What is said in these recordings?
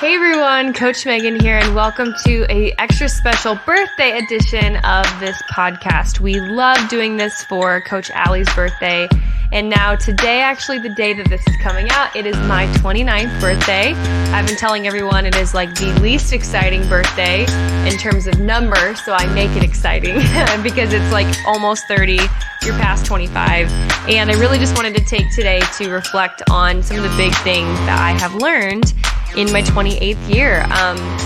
Hey everyone, Coach Megan here, and welcome to a extra special birthday edition of this podcast. We love doing this for Coach Allie's birthday, and now today, actually the day that this is coming out, it is my 29th birthday. I've been telling everyone it is like the least exciting birthday in terms of numbers, so I make it exciting because it's like almost 30, you're past 25, and I really just wanted to take today to reflect on some of the big things that I have learned in my 28th year.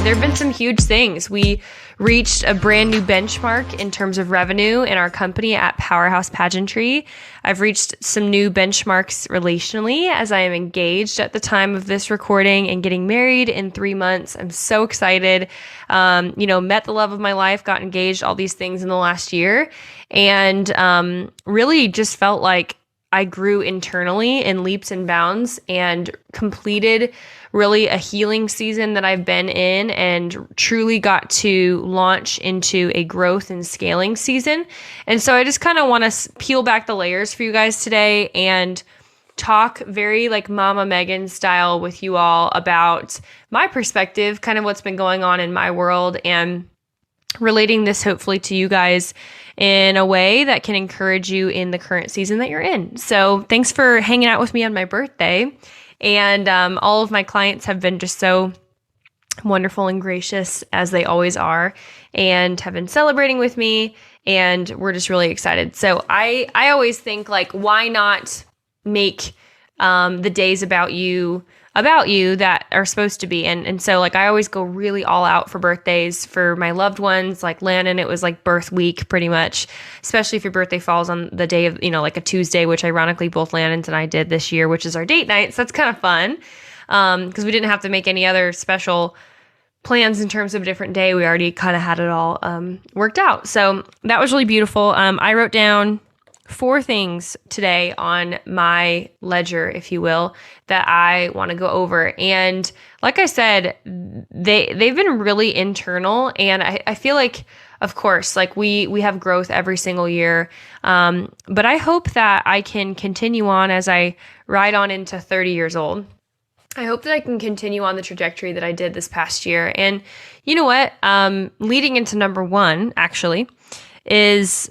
There have been some huge things. We reached a brand new benchmark in terms of revenue in our company at Powerhouse Pageantry. I've reached some new benchmarks relationally as I am engaged at the time of this recording and getting married in 3 months. I'm so excited. Met the love of my life, got engaged, all these things in the last year, and really just felt like I grew internally in leaps and bounds and completed really a healing season that I've been in and truly got to launch into a growth and scaling season. And so I just kind of want to peel back the layers for you guys today and talk very like Mama Megan style with you all about my perspective, kind of what's been going on in my world, and relating this hopefully to you guys in a way that can encourage you in the current season that you're in. So thanks for hanging out with me on my birthday. And all of my clients have been just so wonderful and gracious, as they always are, and have been celebrating with me. And we're just really excited. So I always think, like, why not make the days about you that are supposed to be. And so like I always go really all out for birthdays for my loved ones. Like Landon, it was like birth week pretty much, especially if your birthday falls on the day of, like a Tuesday, which ironically both Landon's and I did this year, which is our date night. So that's kind of fun because we didn't have to make any other special plans in terms of a different day. We already kind of had it all worked out. So that was really beautiful. I wrote down 4 things today on my ledger, if you will, that I want to go over. And like I said, they've been really internal. And I feel like, of course, like we have growth every single year. But I hope that I can continue on as I ride on into 30 years old. I hope that I can continue on the trajectory that I did this past year. And you know what? Leading into number 1, actually, is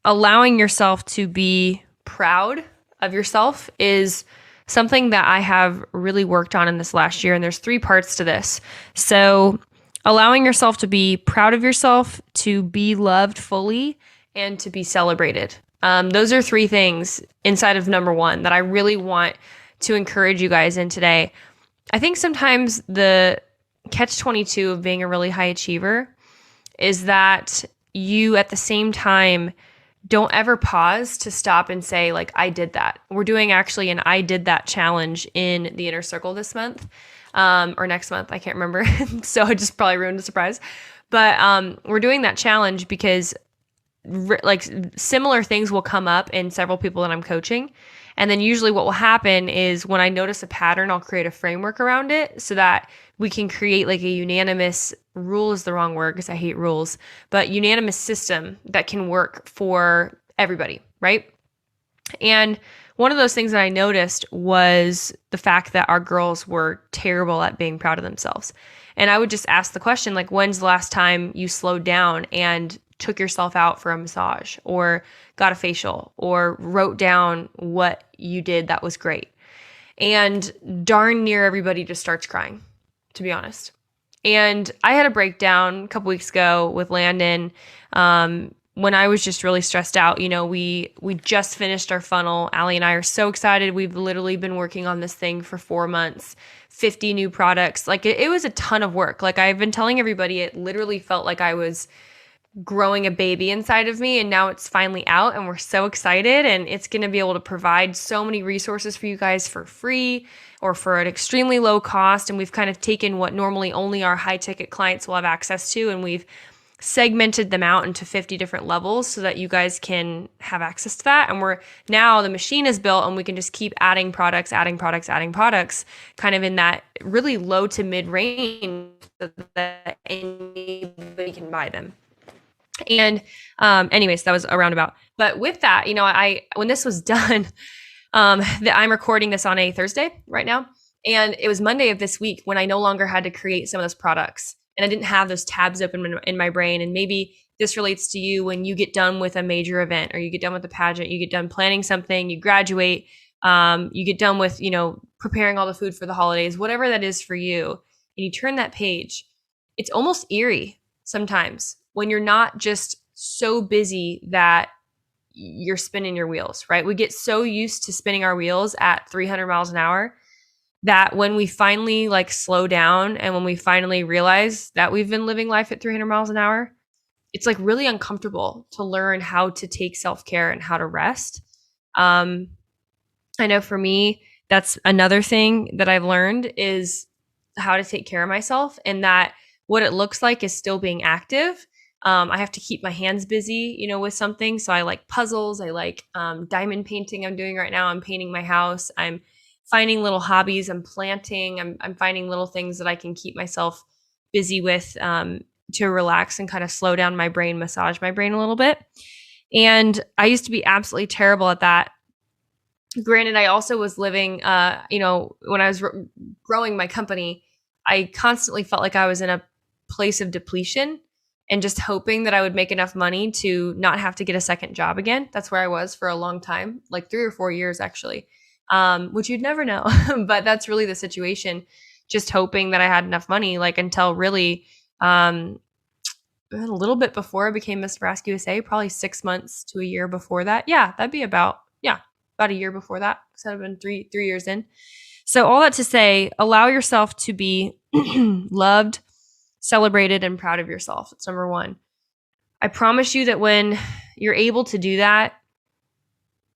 allowing yourself to be proud of yourself is something that I have really worked on in this last year. And there's 3 parts to this. So allowing yourself to be proud of yourself, to be loved fully, and to be celebrated. Those are 3 things inside of number 1 that I really want to encourage you guys in today. I think sometimes the catch-22 of being a really high achiever is that you at the same time don't ever pause to stop and say, like, I did that. We're doing actually an I did that challenge in the Inner Circle this month, or next month. I can't remember. So I just probably ruined the surprise. But we're doing that challenge because like similar things will come up in several people that I'm coaching. And then usually what will happen is when I notice a pattern, I'll create a framework around it so that we can create like a unanimous, rule is the wrong word because I hate rules, but unanimous system that can work for everybody, right? And one of those things that I noticed was the fact that our girls were terrible at being proud of themselves. And I would just ask the question, like, when's the last time you slowed down and took yourself out for a massage or got a facial or wrote down what you did that was great? And darn near everybody just starts crying, to be honest. And I had a breakdown a couple weeks ago with Landon when I was just really stressed out. We just finished our funnel. Allie and I are so excited. We've literally been working on this thing for 4 months, 50 new products. Like it was a ton of work. Like I've been telling everybody, it literally felt like I was growing a baby inside of me, and now it's finally out and we're so excited, and it's going to be able to provide so many resources for you guys for free or for an extremely low cost. And we've kind of taken what normally only our high ticket clients will have access to, and we've segmented them out into 50 different levels so that you guys can have access to that. And we're now, the machine is built and we can just keep adding products, kind of in that really low to mid range so that anybody can buy them. And anyways, that was a roundabout. But with that, when this was done, I'm recording this on a Thursday right now. And it was Monday of this week when I no longer had to create some of those products, and I didn't have those tabs open in my brain. And maybe this relates to you when you get done with a major event, or you get done with the pageant, you get done planning something, you graduate, you get done with, preparing all the food for the holidays, whatever that is for you. And you turn that page, it's almost eerie sometimes when you're not just so busy that you're spinning your wheels, right? We get so used to spinning our wheels at 300 miles an hour that when we finally slow down, and when we finally realize that we've been living life at 300 miles an hour, it's really uncomfortable to learn how to take self-care and how to rest. I know for me, that's another thing that I've learned is how to take care of myself, and that what it looks like is still being active. I have to keep my hands busy, with something. So I like puzzles. I like diamond painting. I'm doing right now. I'm painting my house. I'm finding little hobbies. I'm planting. I'm finding little things that I can keep myself busy with to relax and kind of slow down my brain, massage my brain a little bit. And I used to be absolutely terrible at that. Granted, I also was living, when I was growing my company, I constantly felt like I was in a place of depletion and just hoping that I would make enough money to not have to get a second job again. That's where I was for a long time, 3 or 4 years actually, which you'd never know. But that's really the situation, just hoping that I had enough money, until really a little bit before I became Miss Nebraska USA, probably 6 months to a year before that. Yeah, that'd be about a year before that, because I've been three years in. So all that to say, allow yourself to be loved, celebrated, and proud of yourself. That's number one. I promise you that when you're able to do that,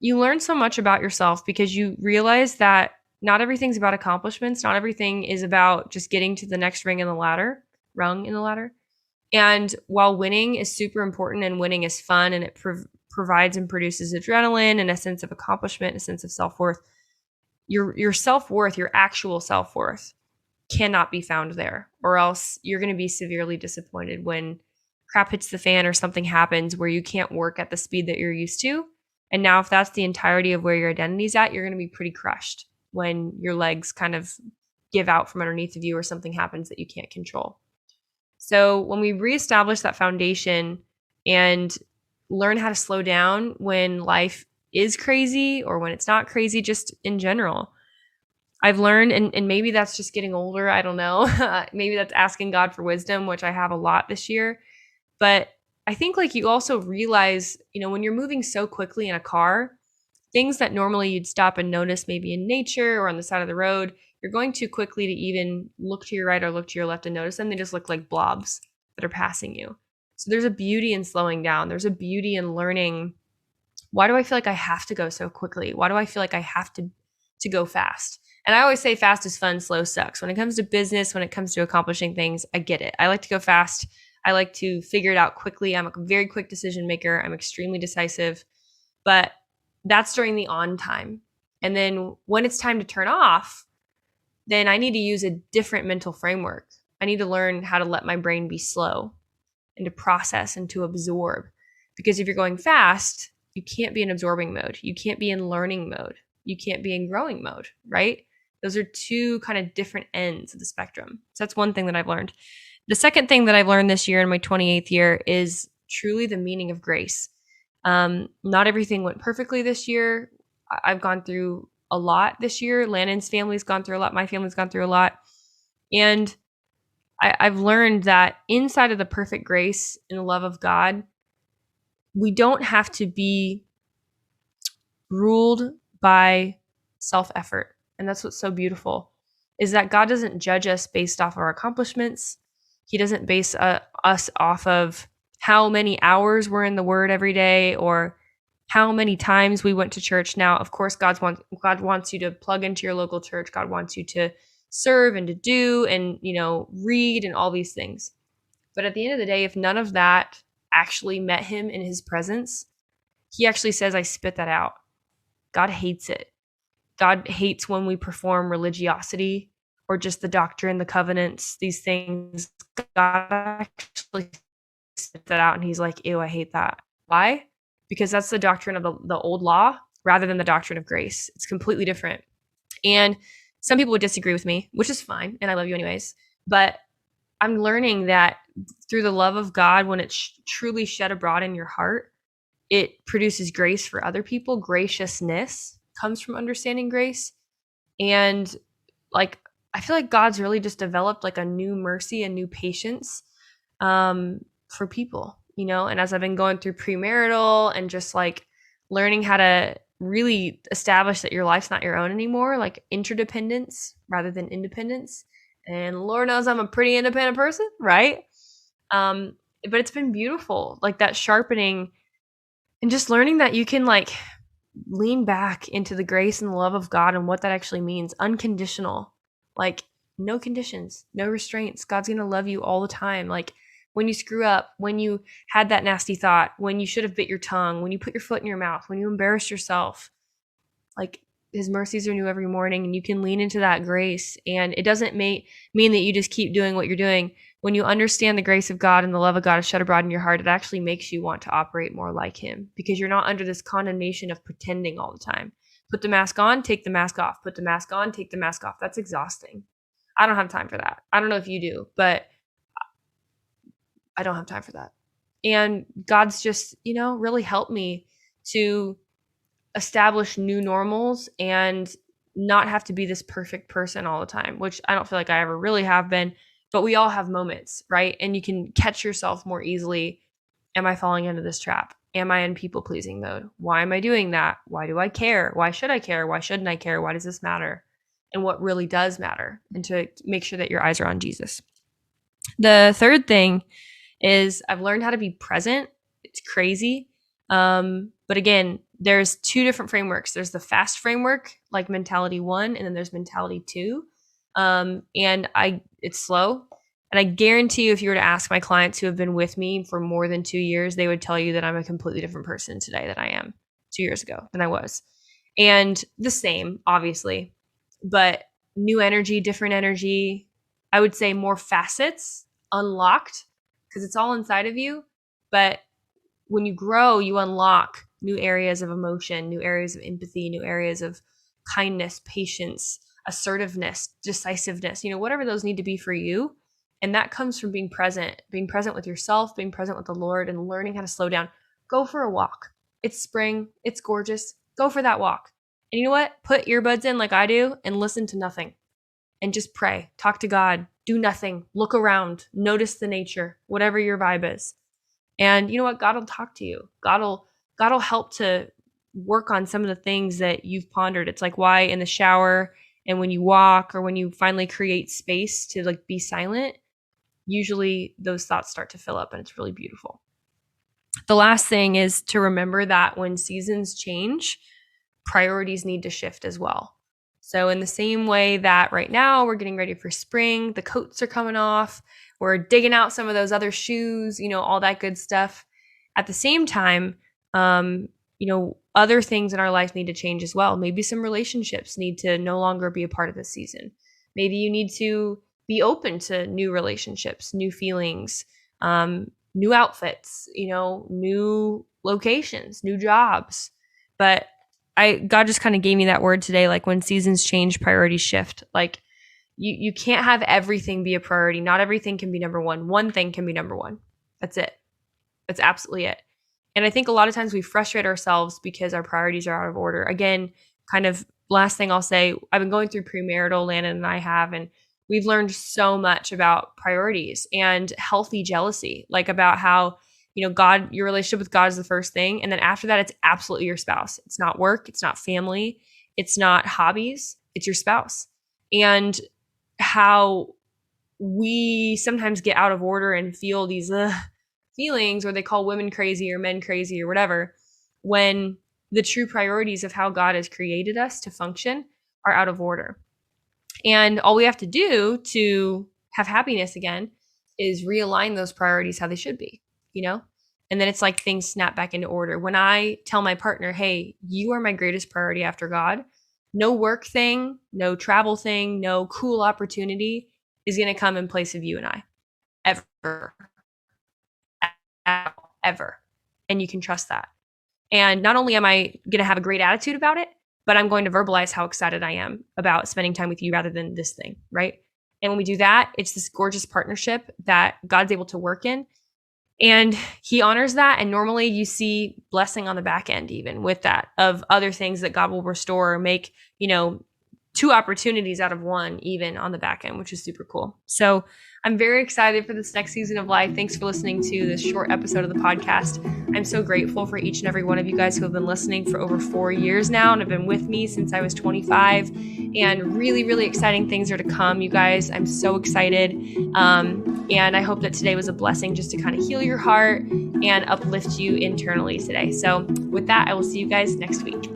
you learn so much about yourself, because you realize that not everything's about accomplishments. Not everything is about just getting to the next rung in the ladder. And while winning is super important and winning is fun, and it provides and produces adrenaline and a sense of accomplishment, a sense of self-worth, your self-worth, your actual self-worth, cannot be found there, or else you're going to be severely disappointed when crap hits the fan or something happens where you can't work at the speed that you're used to. And now if that's the entirety of where your identity's at, you're going to be pretty crushed when your legs kind of give out from underneath of you, or something happens that you can't control. So when we reestablish that foundation and learn how to slow down when life is crazy or when it's not crazy, just in general, I've learned, and maybe that's just getting older, I don't know. Maybe that's asking God for wisdom, which I have a lot this year. But I think you also realize, when you're moving so quickly in a car, things that normally you'd stop and notice maybe in nature or on the side of the road, you're going too quickly to even look to your right or look to your left and notice them. They just look like blobs that are passing you. So there's a beauty in slowing down. There's a beauty in learning, why do I feel like I have to go so quickly? Why do I feel like I have to go fast? And I always say fast is fun, slow sucks. When it comes to business, when it comes to accomplishing things, I get it. I like to go fast. I like to figure it out quickly. I'm a very quick decision maker. I'm extremely decisive. But that's during the on time. And then when it's time to turn off, then I need to use a different mental framework. I need to learn how to let my brain be slow and to process and to absorb. Because if you're going fast, you can't be in absorbing mode. You can't be in learning mode. You can't be in growing mode, right? Those are two kind of different ends of the spectrum. So that's one thing that I've learned. The second thing that I've learned this year in my 28th year is truly the meaning of grace. Not everything went perfectly this year. I've gone through a lot this year. Lannon's family's gone through a lot. My family's gone through a lot. And I've learned that inside of the perfect grace and the love of God, we don't have to be ruled by self-effort. And that's what's so beautiful, is that God doesn't judge us based off of our accomplishments. He doesn't base us off of how many hours we're in the Word every day or how many times we went to church. Now, of course, God wants you to plug into your local church. God wants you to serve and to do and, read and all these things. But at the end of the day, if none of that actually met him in his presence, he actually says, I spit that out. God hates it. God hates when we perform religiosity or just the doctrine, the covenants, these things. God actually spits that out and he's like, ew, I hate that. Why? Because that's the doctrine of the old law rather than the doctrine of grace. It's completely different. And some people would disagree with me, which is fine. And I love you anyways. But I'm learning that through the love of God, when it's truly shed abroad in your heart, it produces grace for other people. Graciousness comes from understanding grace. And like, I feel like God's really just developed like a new mercy, a new patience for people, you know? And as I've been going through premarital and just like learning how to really establish that your life's not your own anymore, like interdependence rather than independence. And Lord knows I'm a pretty independent person, right? But it's been beautiful, like that sharpening and just learning that you can like lean back into the grace and the love of God and what that actually means. Unconditional, like no conditions, no restraints. God's going to love you all the time. Like when you screw up, when you had that nasty thought, when you should have bit your tongue, when you put your foot in your mouth, when you embarrassed yourself, like his mercies are new every morning, and you can lean into that grace. And it doesn't mean that you just keep doing what you're doing. When you understand the grace of God and the love of God is shed abroad in your heart, it actually makes you want to operate more like him, because you're not under this condemnation of pretending all the time. Put the mask on, take the mask off. Put the mask on, take the mask off. That's exhausting. I don't have time for that. I don't know if you do, but I don't have time for that. And God's just, really helped me to establish new normals and not have to be this perfect person all the time, which I don't feel like I ever really have been, but we all have moments, right? And you can catch yourself more easily. Am I falling into this trap? Am I in people pleasing mode? Why am I doing that? Why do I care? Why should I care? Why shouldn't I care? Why does this matter? And what really does matter, and to make sure that your eyes are on Jesus. The third thing is I've learned how to be present. It's crazy. But again, there's two different frameworks. There's the fast framework, like mentality 1, and then there's mentality 2. And it's slow. And I guarantee you, if you were to ask my clients who have been with me for more than 2 years, they would tell you that I'm a completely different person today than I am 2 years ago than I was. And the same, obviously, but new energy, different energy. I would say more facets unlocked, because it's all inside of you. But when you grow, you unlock new areas of emotion, new areas of empathy, new areas of kindness, patience, assertiveness, decisiveness, whatever those need to be for you. And that comes from being present with yourself, being present with the Lord, and learning how to slow down. Go for a walk. It's spring. It's gorgeous. Go for that walk. And you know what? Put earbuds in like I do and listen to nothing. And just pray. Talk to God. Do nothing. Look around. Notice the nature, whatever your vibe is. And you know what? God will talk to you. God will help to work on some of the things that you've pondered. It's like why in the shower and when you walk, or when you finally create space to like be silent, usually those thoughts start to fill up, and it's really beautiful. The last thing is to remember that when seasons change, priorities need to shift as well. So in the same way that right now we're getting ready for spring, the coats are coming off, we're digging out some of those other shoes, all that good stuff. At the same time, other things in our life need to change as well. Maybe some relationships need to no longer be a part of this season. Maybe you need to be open to new relationships, new feelings, new outfits, new locations, new jobs. But God just kind of gave me that word today, like when seasons change, priorities shift. Like you can't have everything be a priority. Not everything can be number one. One thing can be number one. That's it. That's absolutely it. And I think a lot of times we frustrate ourselves because our priorities are out of order. Again, kind of last thing I'll say, I've been going through premarital, Landon and I have, and we've learned so much about priorities and healthy jealousy, like about how, God, your relationship with God is the first thing. And then after that, it's absolutely your spouse. It's not work. It's not family. It's not hobbies. It's your spouse. And how we sometimes get out of order and feel these feelings, or they call women crazy or men crazy or whatever, when the true priorities of how God has created us to function are out of order. And all we have to do to have happiness again is realign those priorities how they should be, And then it's like things snap back into order. When I tell my partner, hey, you are my greatest priority after God, no work thing, no travel thing, no cool opportunity is going to come in place of you and I. Ever. And you can trust that. And not only am I going to have a great attitude about it, but I'm going to verbalize how excited I am about spending time with you rather than this thing, right? And when we do that, it's this gorgeous partnership that God's able to work in. And he honors that. And normally you see blessing on the back end, even with that, of other things that God will restore or make, 2 opportunities out of 1, even on the back end, which is super cool. So I'm very excited for this next season of life. Thanks for listening to this short episode of the podcast. I'm so grateful for each and every one of you guys who have been listening for over 4 years now and have been with me since I was 25. And really, really exciting things are to come, you guys. I'm so excited. And I hope that today was a blessing just to kind of heal your heart and uplift you internally today. So with that, I will see you guys next week.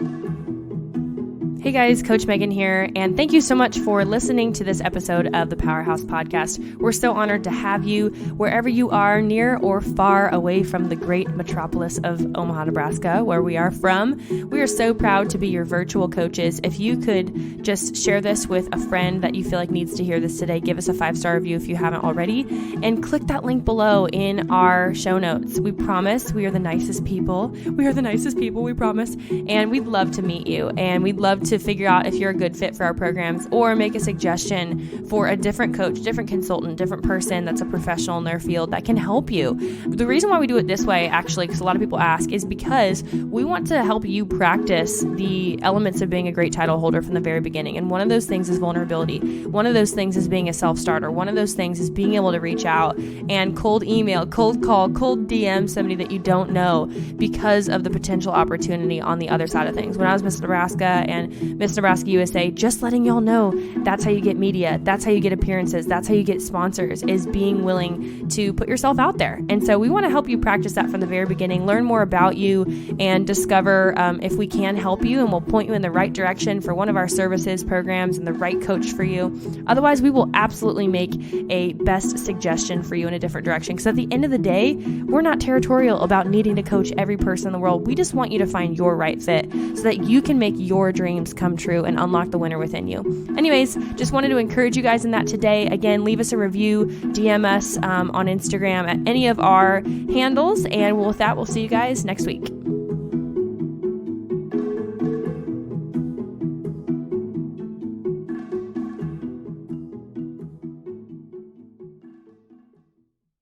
Hey guys, Coach Megan here, and thank you so much for listening to this episode of the Powerhouse Podcast. We're so honored to have you wherever you are, near or far away from the great metropolis of Omaha, Nebraska, where we are from. We are so proud to be your virtual coaches. If you could just share this with a friend that you feel like needs to hear this today, give us a 5-star review if you haven't already, and click that link below in our show notes. We promise we are the nicest people. We are the nicest people, we promise, and we'd love to meet you, and we'd love to figure out if you're a good fit for our programs or make a suggestion for a different coach, different consultant, different person that's a professional in their field that can help you. The reason why we do it this way, actually, because a lot of people ask, is because we want to help you practice the elements of being a great title holder from the very beginning. And one of those things is vulnerability. One of those things is being a self-starter. One of those things is being able to reach out and cold email, cold call, cold DM somebody that you don't know because of the potential opportunity on the other side of things. When I was Miss Nebraska and Miss Nebraska USA, just letting y'all know that's how you get media, that's how you get appearances, that's how you get sponsors, is being willing to put yourself out there. And so we want to help you practice that from the very beginning, learn more about you, and discover if we can help you, and we'll point you in the right direction for one of our services, programs, and the right coach for you. Otherwise, we will absolutely make a best suggestion for you in a different direction, because at the end of the day, we're not territorial about needing to coach every person in the world. We just want you to find your right fit so that you can make your dreams come true and unlock the winner within you. Anyways, just wanted to encourage you guys in that today. Again, leave us a review, DM us on Instagram at any of our handles, and with that, we'll see you guys next week.